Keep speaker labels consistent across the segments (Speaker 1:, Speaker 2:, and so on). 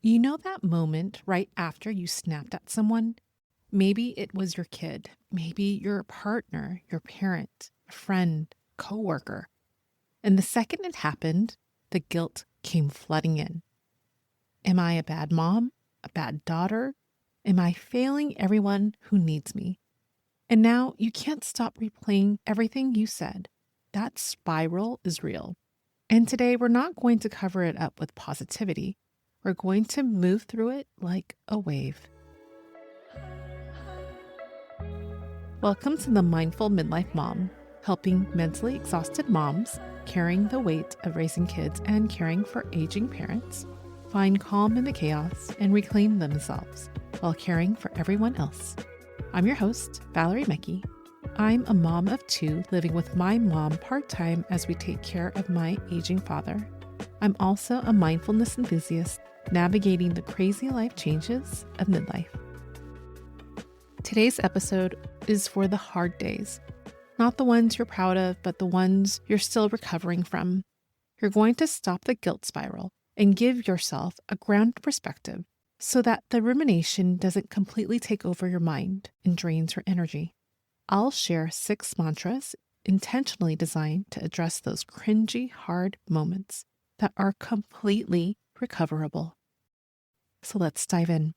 Speaker 1: You know that moment right after you snapped at someone? Maybe it was your kid, maybe your partner, your parent, a friend, coworker. And the second it happened, the guilt came flooding in. Am I a bad mom? A bad daughter? Am I failing everyone who needs me? And now you can't stop replaying everything you said. That spiral is real. And today we're not going to cover it up with positivity. We're going to move through it like a wave. Welcome to the Mindful Midlife Mom, helping mentally exhausted moms carrying the weight of raising kids and caring for aging parents find calm in the chaos and reclaim themselves while caring for everyone else. I'm your host, Valerie Mecki. I'm a mom of two living with my mom part-time as we take care of my aging father. I'm also a mindfulness enthusiast navigating the crazy life changes of midlife. Today's episode is for the hard days, not the ones you're proud of, but the ones you're still recovering from. You're going to stop the guilt spiral and give yourself a grounded perspective so that the rumination doesn't completely take over your mind and drains your energy. I'll share 6 mantras intentionally designed to address those cringy, hard moments that are completely recoverable. So let's dive in.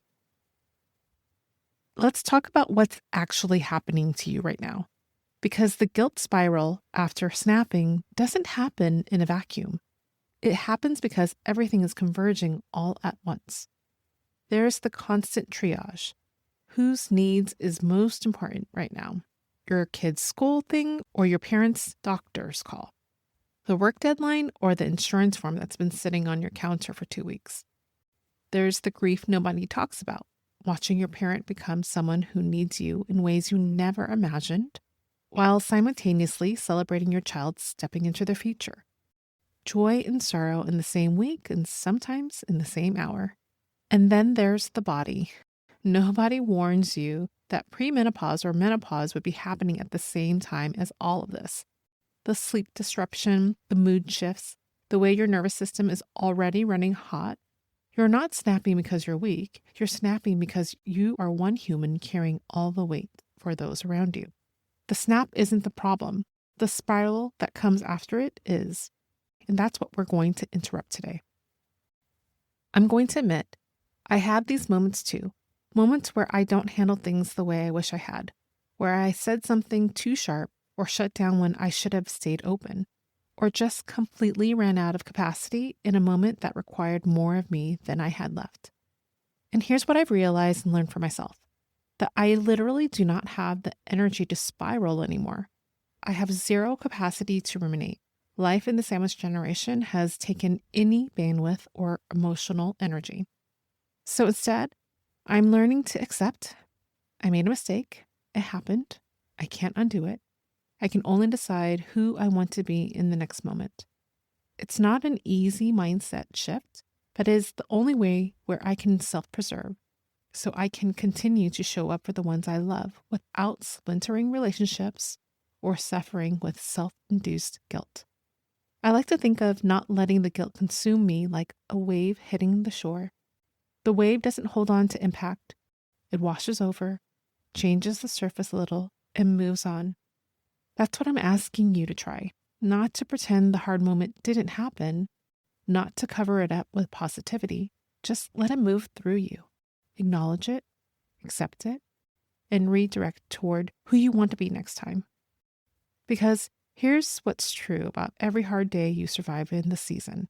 Speaker 1: Let's talk about what's actually happening to you right now, because the guilt spiral after snapping doesn't happen in a vacuum. It happens because everything is converging all at once. There's the constant triage. Whose needs is most important right now? Your kid's school thing or your parents' doctor's call? The work deadline or the insurance form that's been sitting on your counter for 2 weeks? There's the grief nobody talks about, watching your parent become someone who needs you in ways you never imagined, while simultaneously celebrating your child stepping into their future. Joy and sorrow in the same week and sometimes in the same hour. And then there's the body. Nobody warns you that premenopause or menopause would be happening at the same time as all of this. The sleep disruption, the mood shifts, the way your nervous system is already running hot. You're not snapping because you're weak. You're snapping because you are one human carrying all the weight for those around you. The snap isn't the problem. The spiral that comes after it is. And that's what we're going to interrupt today. I'm going to admit, I had these moments too. Moments where I don't handle things the way I wish I had. Where I said something too sharp or shut down when I should have stayed open. Or just completely ran out of capacity in a moment that required more of me than I had left. And here's what I've realized and learned for myself. That I literally do not have the energy to spiral anymore. I have zero capacity to ruminate. Life in the sandwich generation has taken any bandwidth or emotional energy. So instead, I'm learning to accept I made a mistake. It happened. I can't undo it. I can only decide who I want to be in the next moment. It's not an easy mindset shift, but it is the only way where I can self-preserve so I can continue to show up for the ones I love without splintering relationships or suffering with self-induced guilt. I like to think of not letting the guilt consume me like a wave hitting the shore. The wave doesn't hold on to impact. It washes over, changes the surface a little, and moves on. That's what I'm asking you to try. Not to pretend the hard moment didn't happen, not to cover it up with positivity. Just let it move through you. Acknowledge it, accept it, and redirect toward who you want to be next time. Because here's what's true about every hard day you survive in the season.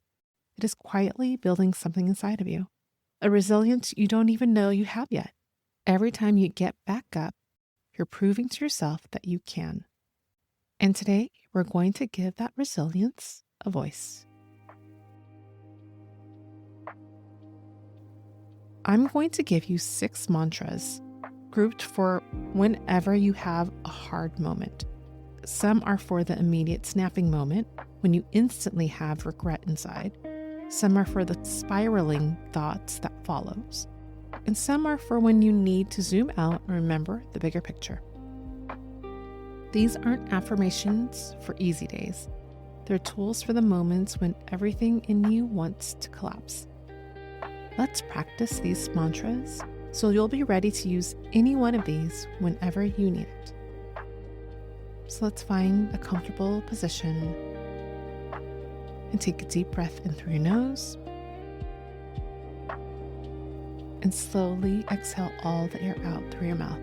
Speaker 1: It is quietly building something inside of you, a resilience you don't even know you have yet. Every time you get back up, you're proving to yourself that you can. And today, we're going to give that resilience a voice. I'm going to give you 6 mantras grouped for whenever you have a hard moment. Some are for the immediate snapping moment when you instantly have regret inside. Some are for the spiraling thoughts that follows. And some are for when you need to zoom out and remember the bigger picture. These aren't affirmations for easy days. They're tools for the moments when everything in you wants to collapse. Let's practice these mantras so you'll be ready to use any one of these whenever you need it. So let's find a comfortable position and take a deep breath in through your nose and slowly exhale all the air out through your mouth,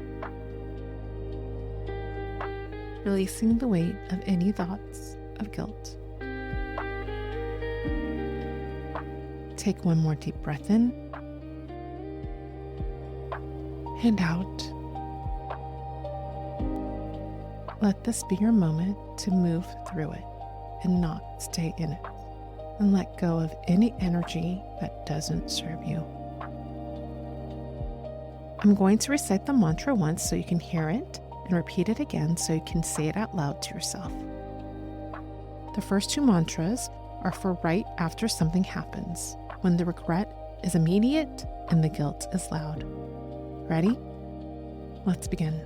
Speaker 1: releasing the weight of any thoughts of guilt. Take one more deep breath in and out. Let this be your moment to move through it and not stay in it, and let go of any energy that doesn't serve you. I'm going to recite the mantra once so you can hear it, and repeat it again so you can say it out loud to yourself. The first two mantras are for right after something happens, when the regret is immediate and the guilt is loud. Ready? Let's begin.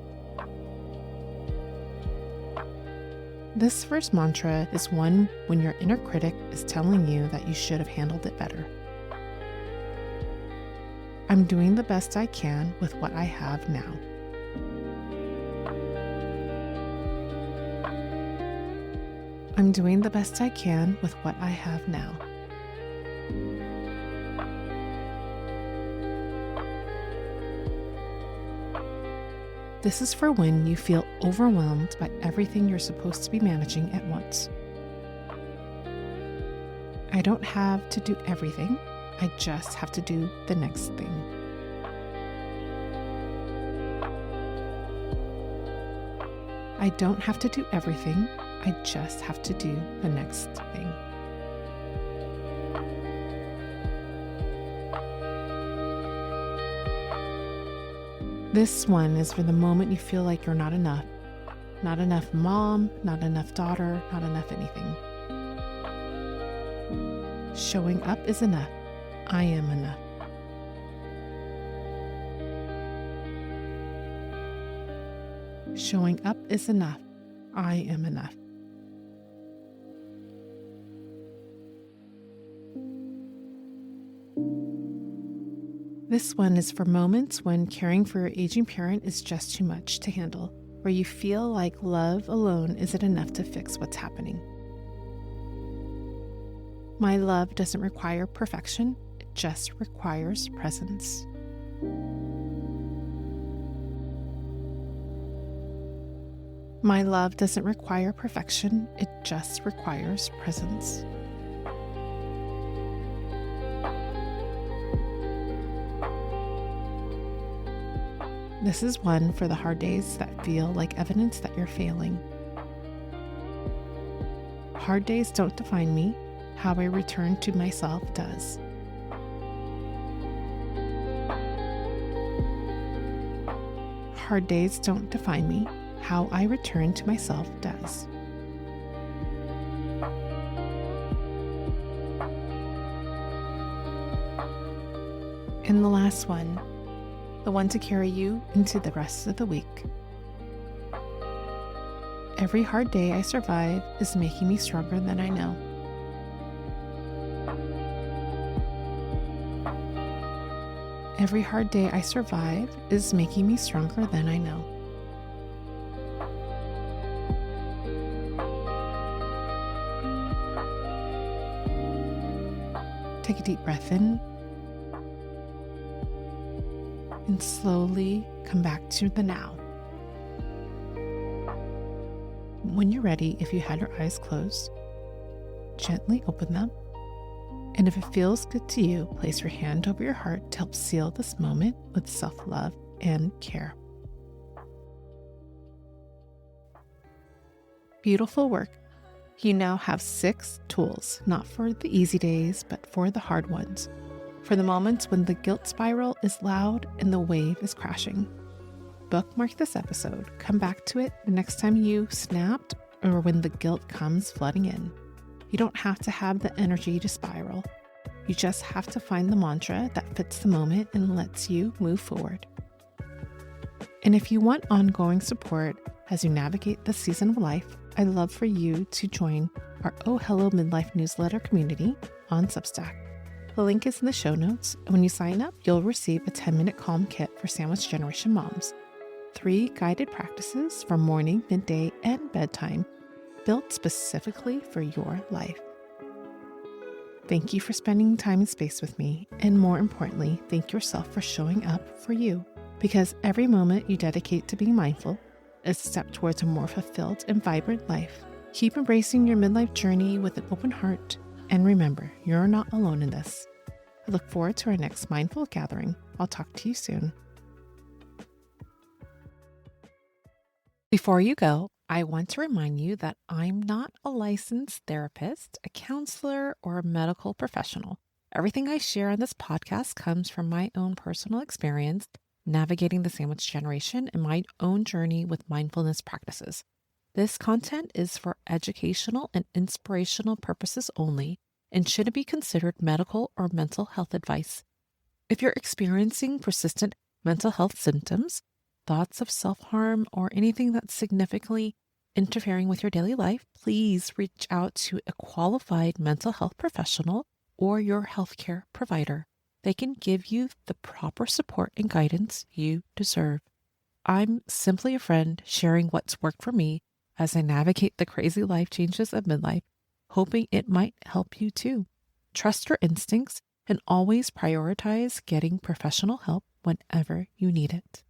Speaker 1: This first mantra is one when your inner critic is telling you that you should have handled it better. I'm doing the best I can with what I have now. I'm doing the best I can with what I have now. This is for when you feel overwhelmed by everything you're supposed to be managing at once. I don't have to do everything. I just have to do the next thing. I don't have to do everything. I just have to do the next thing. This one is for the moment you feel like you're not enough. Not enough mom, not enough daughter, not enough anything. Showing up is enough. I am enough. Showing up is enough. I am enough. This one is for moments when caring for your aging parent is just too much to handle, where you feel like love alone isn't enough to fix what's happening. My love doesn't require perfection, it just requires presence. My love doesn't require perfection, it just requires presence. This is one for the hard days that feel like evidence that you're failing. Hard days don't define me. How I return to myself does. Hard days don't define me. How I return to myself does. And the last one, the one to carry you into the rest of the week. Every hard day I survive is making me stronger than I know. Every hard day I survive is making me stronger than I know. Take a deep breath in and slowly come back to the now. When you're ready, if you had your eyes closed, gently open them. And if it feels good to you, place your hand over your heart to help seal this moment with self-love and care. Beautiful work. You now have 6 tools, not for the easy days, but for the hard ones. For the moments when the guilt spiral is loud and the wave is crashing. Bookmark this episode. Come back to it the next time you snapped or when the guilt comes flooding in. You don't have to have the energy to spiral. You just have to find the mantra that fits the moment and lets you move forward. And if you want ongoing support as you navigate this season of life, I'd love for you to join our Oh Hello Midlife newsletter community on Substack. The link is in the show notes, and when you sign up, you'll receive a 10-minute calm kit for Sandwich Generation moms. 3 guided practices for morning, midday, and bedtime, built specifically for your life. Thank you for spending time and space with me, and more importantly, thank yourself for showing up for you, because every moment you dedicate to being mindful is a step towards a more fulfilled and vibrant life. Keep embracing your midlife journey with an open heart, and remember, you're not alone in this. I look forward to our next mindful gathering. I'll talk to you soon. Before you go, I want to remind you that I'm not a licensed therapist, a counselor, or a medical professional. Everything I share on this podcast comes from my own personal experience navigating the sandwich generation and my own journey with mindfulness practices. This content is for educational and inspirational purposes only and shouldn't be considered medical or mental health advice. If you're experiencing persistent mental health symptoms, thoughts of self-harm, or anything that's significantly interfering with your daily life, please reach out to a qualified mental health professional or your healthcare provider. They can give you the proper support and guidance you deserve. I'm simply a friend sharing what's worked for me as I navigate the crazy life changes of midlife, hoping it might help you too. Trust your instincts and always prioritize getting professional help whenever you need it.